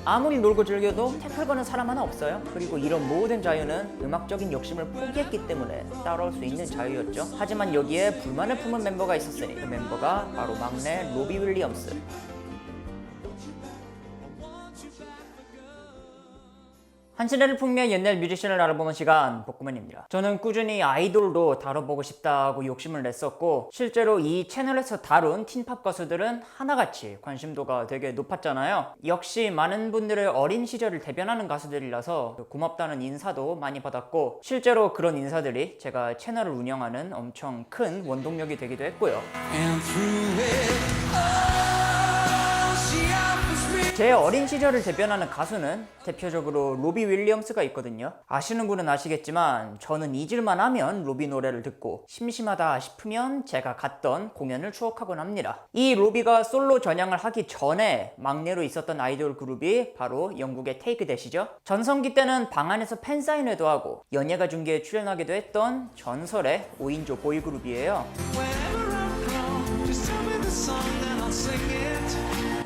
아무리 놀고 즐겨도 태클 거는 사람 하나 없어요. 그리고 이런 모든 자유는 음악적인 욕심을 포기했기 때문에 따라올 수 있는 자유였죠. 하지만 여기에 불만을 품은 멤버가 있었으니 그 멤버가 바로 막내 로비 윌리엄스. 한 시대를 풍미한 옛날 뮤지션을 알아보는 시간, 복구맨입니다. 저는 꾸준히 아이돌도 다뤄보고 싶다고 욕심을 냈었고, 실제로 이 채널에서 다룬 틴팝 가수들은 하나같이 관심도가 되게 높았잖아요. 역시 많은 분들의 어린 시절을 대변하는 가수들이라서 고맙다는 인사도 많이 받았고, 실제로 그런 인사들이 제가 채널을 운영하는 엄청 큰 원동력이 되기도 했고요. 제 어린 시절을 대변하는 가수는 대표적으로 로비 윌리엄스가 있거든요. 아시는 분은 아시겠지만 저는 잊을만 하면 로비 노래를 듣고 심심하다 싶으면 제가 갔던 공연을 추억하곤 합니다. 이 로비가 솔로 전향을 하기 전에 막내로 있었던 아이돌 그룹이 바로 영국의 테이크 댓이죠. 전성기 때는 방 안에서 팬사인회도 하고 연예가 중계에 출연하기도 했던 전설의 5인조 보이그룹이에요.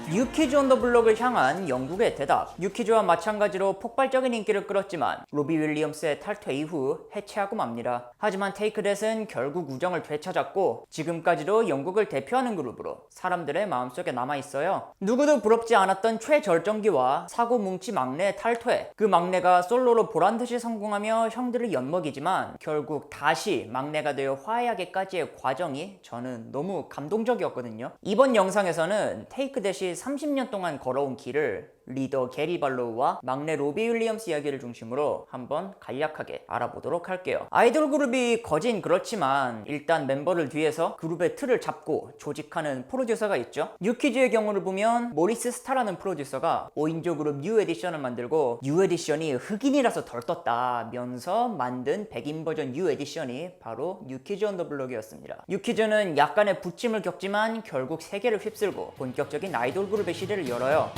뉴키즈 온 더 블록을 향한 영국의 대답. 뉴키즈와 마찬가지로 폭발적인 인기를 끌었지만 로비 윌리엄스의 탈퇴 이후 해체하고 맙니다. 하지만 테이크 댓은 결국 우정을 되찾았고 지금까지도 영국을 대표하는 그룹으로 사람들의 마음속에 남아있어요. 누구도 부럽지 않았던 최절정기와 사고 뭉치 막내 탈퇴. 그 막내가 솔로로 보란듯이 성공하며 형들을 엿먹이지만 결국 다시 막내가 되어 화해하기까지의 과정이 저는 너무 감동적이었거든요. 이번 영상에서는 테이크 댓이 30년 동안 걸어온 길을 리더 게리 발로우와 막내 로비 윌리엄스 이야기를 중심으로 한번 간략하게 알아보도록 할게요. 아이돌 그룹이 거진 그렇지만 일단 멤버를 뒤에서 그룹의 틀을 잡고 조직하는 프로듀서가 있죠. 뉴키즈의 경우를 보면 모리스 스타라는 프로듀서가 5인조 그룹 뉴 에디션을 만들고 뉴 에디션이 흑인이라서 덜 떴다면서 만든 백인 버전 뉴 에디션이 바로 뉴키즈 온 더 블록이었습니다. 뉴키즈는 약간의 부침을 겪지만 결국 세계를 휩쓸고 본격적인 아이돌 그룹의 시대를 열어요.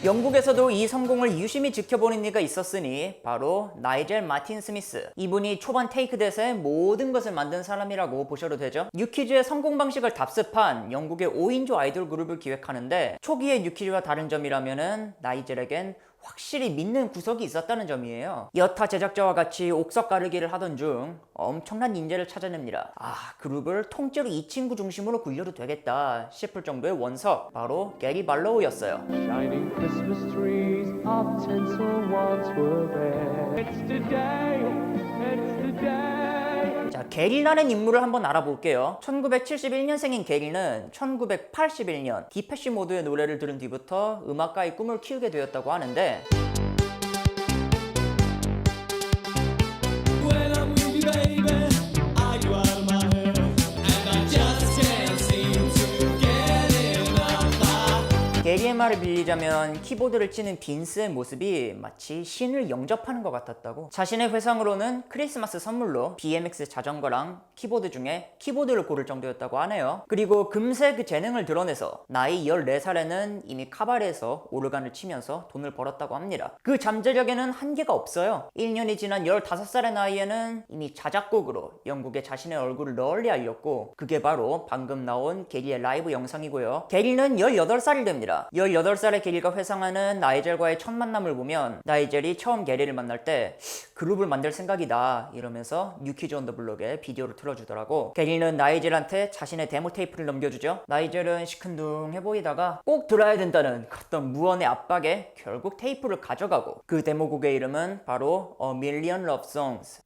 영국에서도 이 성공을 유심히 지켜보는 이가 있었으니 바로 나이젤 마틴 스미스. 이분이 초반 테이크 댓의 모든 것을 만든 사람이라고 보셔도 되죠. 뉴키즈의 성공 방식을 답습한 영국의 5인조 아이돌 그룹을 기획하는데 초기의 뉴키즈와 다른 점이라면은 나이젤에겐 확실히 믿는 구석이 있었다는 점이에요. 여타 제작자와 같이 옥석 가르기를 하던 중 엄청난 인재를 찾아냅니다. 그룹을 통째로 이 친구 중심으로 굴려도 되겠다 싶을 정도의 원석, 바로 게리 발로우였어요. Shining Christmas trees of tinsel once were there. It's today, it's today. 자, 게리라는 인물을 한번 알아볼게요. 1971년생인 게리는 1981년 디페시 모드의 노래를 들은 뒤부터 음악가의 꿈을 키우게 되었다고 하는데 게리의 말을 빌리자면 키보드를 치는 빈스의 모습이 마치 신을 영접하는 것 같았다고. 자신의 회상으로는 크리스마스 선물로 BMX 자전거랑 키보드 중에 키보드를 고를 정도였다고 하네요. 그리고 금세 그 재능을 드러내서 나이 14살에는 이미 카바레에서 오르간을 치면서 돈을 벌었다고 합니다. 그 잠재력에는 한계가 없어요. 1년이 지난 15살의 나이에는 이미 자작곡으로 영국에 자신의 얼굴을 널리 알렸고 그게 바로 방금 나온 게리의 라이브 영상이고요. 게리는 18살이 됩니다. 18살의 게리가 회상하는 나이젤과의 첫 만남을 보면 나이젤이 처음 게리를 만날 때 그룹을 만들 생각이다 이러면서 뉴키즈 온 더 블록의 비디오를 틀어주더라고. 게리는 나이젤한테 자신의 데모 테이프를 넘겨주죠. 나이젤은 시큰둥해 보이다가 꼭 들어야 된다는 어떤 무언의 압박에 결국 테이프를 가져가고 그 데모곡의 이름은 바로 A Million Love Songs.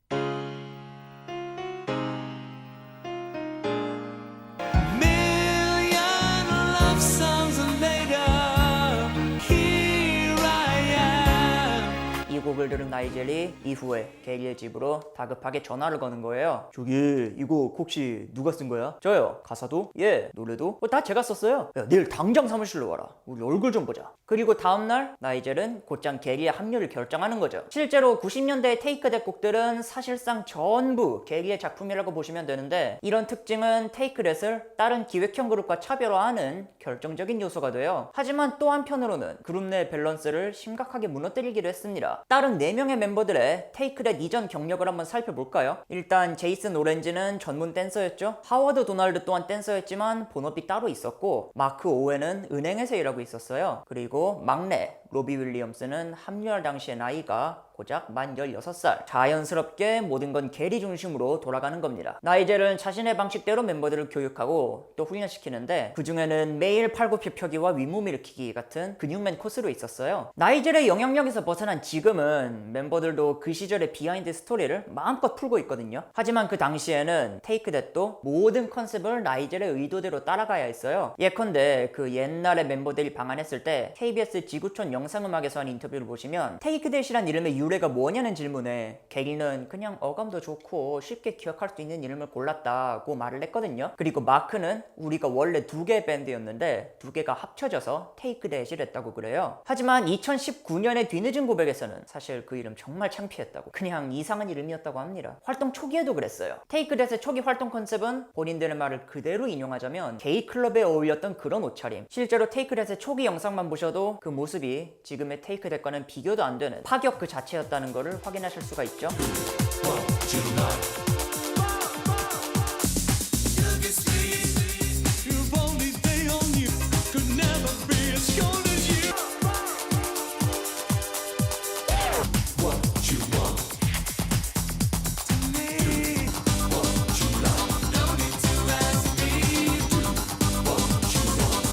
곡을 들은 나이젤이 이후에 게리의 집으로 다급하게 전화를 거는 거예요. 저기 이 곡 혹시 누가 쓴 거야? 저요. 가사도? 예. 노래도? 다 제가 썼어요. 야, 내일 당장 사무실로 와라. 우리 얼굴 좀 보자. 그리고 다음날 나이젤은 곧장 게리의 합류를 결정하는 거죠. 실제로 90년대의 테이크 댓 곡들은 사실상 전부 게리의 작품이라고 보시면 되는데 이런 특징은 테이크 댓을 다른 기획형 그룹과 차별화하는 결정적인 요소가 돼요. 하지만 또 한편으로는 그룹 내 밸런스를 심각하게 무너뜨리기도 했습니다. 다른 4명의 멤버들의 테이크댓 이전 경력을 한번 살펴볼까요? 일단 제이슨 오렌지는 전문 댄서였죠. 하워드 도널드 또한 댄서였지만 본업이 따로 있었고, 마크 오웬은 은행에서 일하고 있었어요. 그리고 막내 로비 윌리엄스는 합류할 당시의 나이가 고작 만 16살. 자연스럽게 모든 건 게리 중심으로 돌아가는 겁니다. 나이젤은 자신의 방식대로 멤버들을 교육하고 또 훈련시키는데, 그 중에는 매일 팔굽혀펴기와 윗몸 일으키기 같은 근육맨 코스로 있었어요. 나이젤의 영향력에서 벗어난 지금은 멤버들도 그 시절의 비하인드 스토리를 마음껏 풀고 있거든요. 하지만 그 당시에는 테이크댓도 모든 컨셉을 나이젤의 의도대로 따라가야 했어요. 예컨대 그 옛날에 멤버들이 방한했을 때 KBS 지구촌 영상음악에서 한 인터뷰를 보시면 테이크댓이란 이름의 유래가 뭐냐는 질문에 게리는 그냥 어감도 좋고 쉽게 기억할 수 있는 이름을 골랐다고 말을 했거든요. 그리고 마크는 우리가 원래 2개의 밴드였는데 2개가 합쳐져서 테이크댓이 됐다고 그래요. 하지만 2019년의 뒤늦은 고백에서는 사실 그 이름 정말 창피했다고, 그냥 이상한 이름이었다고 합니다. 활동 초기에도 그랬어요. 테이크댓의 초기 활동 컨셉은 본인들의 말을 그대로 인용하자면 게이클럽에 어울렸던 그런 옷차림. 실제로 테이크댓의 초기 영상만 보셔도 그 모습이 지금의 테이크댓과는 비교도 안 되는 파격 그 자체였다는 것을 확인하실 수가 있죠.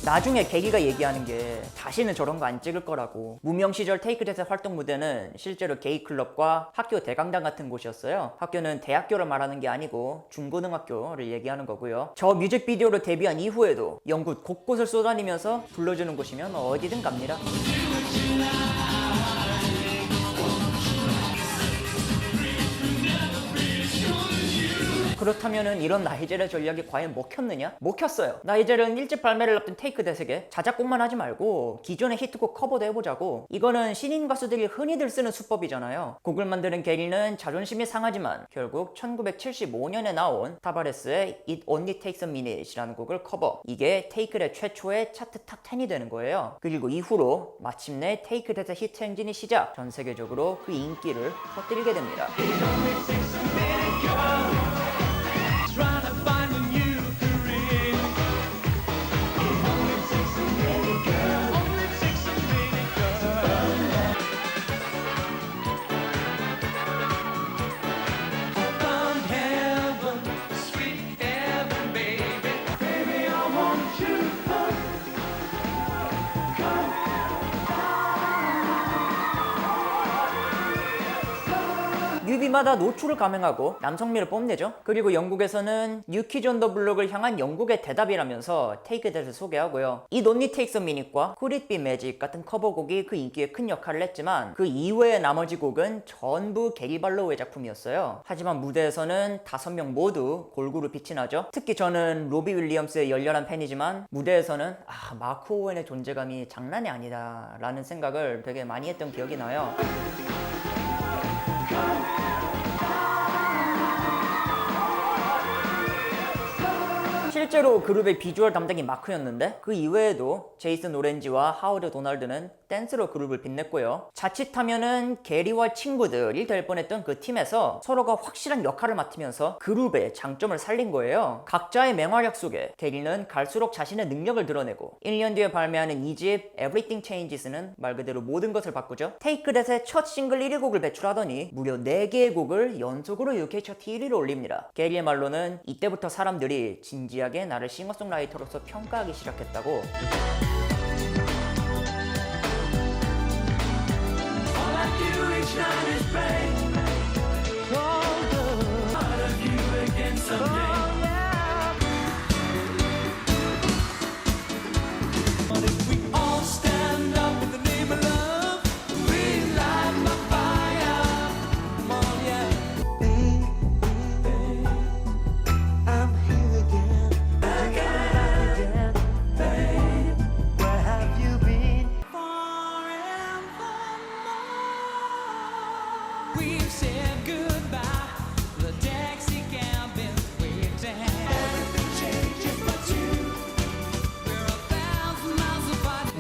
나중에 계기가 얘기하는 게 다시는 저런 거 안 찍을 거라고. 무명 시절 테이크댓의 활동 무대는 실제로 게이클럽과 학교 대강당 같은 곳이었어요. 학교는 대학교를 말하는 게 아니고 중고등학교를 얘기하는 거고요. 저 뮤직비디오로 데뷔한 이후에도 영국 곳곳을 쏘다니면서 불러주는 곳이면 어디든 갑니다. 그렇다면은 이런 나이젤의 전략이 과연 먹혔느냐? 먹혔어요. 나이젤은 일집 발매를 앞둔 테이크댓에게 자작곡만 하지 말고 기존의 히트곡 커버도 해보자고. 이거는 신인 가수들이 흔히들 쓰는 수법이잖아요. 곡을 만드는 게리는 자존심이 상하지만 결국 1975년에 나온 타바레스의 It Only Takes a Minute이라는 곡을 커버. 이게 테이크댓 최초의 차트 탑 10이 되는 거예요. 그리고 이후로 마침내 테이크댓의 히트 행진이 시작. 전 세계적으로 그 인기를 퍼뜨리게 됩니다. 뮤비마다 노출을 감행하고 남성미를 뽐내죠. 그리고 영국에서는 뉴키즈 온 더 블록을 향한 영국의 대답이라면서 테이크댓을 소개하고요. 이 Only Takes a Minute과 Could It Be Magic 같은 커버곡이 그 인기에 큰 역할을 했지만 그 이외의 나머지 곡은 전부 게리 발로우의 작품이었어요. 하지만 무대에서는 5명 모두 골고루 빛이 나죠. 특히 저는 로비 윌리엄스의 열렬한 팬이지만 무대에서는 마크 오웬의 존재감이 장난이 아니다 라는 생각을 되게 많이 했던 기억이 나요. 실제로 그룹의 비주얼 담당이 마크였는데 그 이외에도 제이슨 오렌지와 하워드 도널드는 댄스로 그룹을 빛냈고요. 자칫하면은 게리와 친구들이 될 뻔했던 그 팀에서 서로가 확실한 역할을 맡으면서 그룹의 장점을 살린 거예요. 각자의 맹활약 속에 게리는 갈수록 자신의 능력을 드러내고 1년 뒤에 발매하는 2집 Everything Changes는 말 그대로 모든 것을 바꾸죠. 테이크댓의 첫 싱글 1위 곡을 배출하더니 무려 4개의 곡을 연속으로 UK 차트 1위로 올립니다. 게리의 말로는 이때부터 사람들이 진지하게 나를 싱어송라이터로서 평가하기 시작했다고.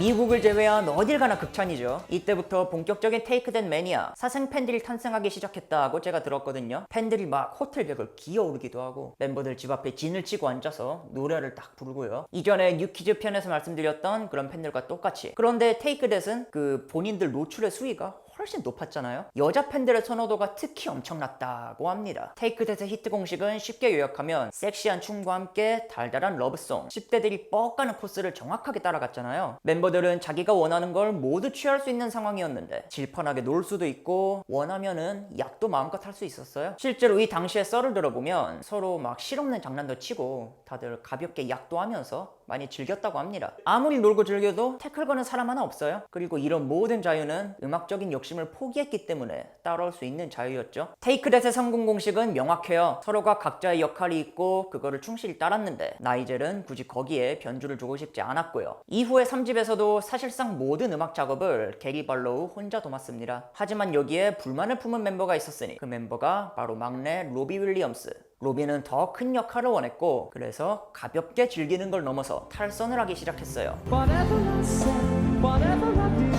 미국을 제외한 어딜 가나 극찬이죠. 이때부터 본격적인 테이크 댄 매니아, 사생 팬들이 탄생하기 시작했다고 제가 들었거든요. 팬들이 막 호텔 벽을 기어오르기도 하고 멤버들 집 앞에 진을 치고 앉아서 노래를 딱 부르고요. 이전에 뉴키즈 편에서 말씀드렸던 그런 팬들과 똑같이. 그런데 테이크 댄은 그 본인들 노출의 수위가 훨씬 높았잖아요. 여자 팬들의 선호도가 특히 엄청났다고 합니다. 테이크 댓의 히트 공식은 쉽게 요약하면 섹시한 춤과 함께 달달한 러브송, 10대들이 뻑가는 코스를 정확하게 따라갔잖아요. 멤버들은 자기가 원하는 걸 모두 취할 수 있는 상황이었는데 질펀하게 놀 수도 있고 원하면은 약도 마음껏 할 수 있었어요. 실제로 이 당시의 썰을 들어보면 서로 막 실없는 장난도 치고 다들 가볍게 약도 하면서 많이 즐겼다고 합니다. 아무리 놀고 즐겨도 태클 거는 사람 하나 없어요. 그리고 이런 모든 자유는 음악적인 욕심을 포기했기 때문에 따라올 수 있는 자유였죠. 테이크 댓의 성공 공식은 명확해요. 서로가 각자의 역할이 있고 그거를 충실히 따랐는데 나이젤은 굳이 거기에 변주를 주고 싶지 않았고요. 이후의 3집에서도 사실상 모든 음악 작업을 게리 발로우 혼자 도맡습니다. 하지만 여기에 불만을 품은 멤버가 있었으니 그 멤버가 바로 막내 로비 윌리엄스. 로비는 더 큰 역할을 원했고 그래서 가볍게 즐기는 걸 넘어서 탈선을 하기 시작했어요. Whatever I say, whatever I do.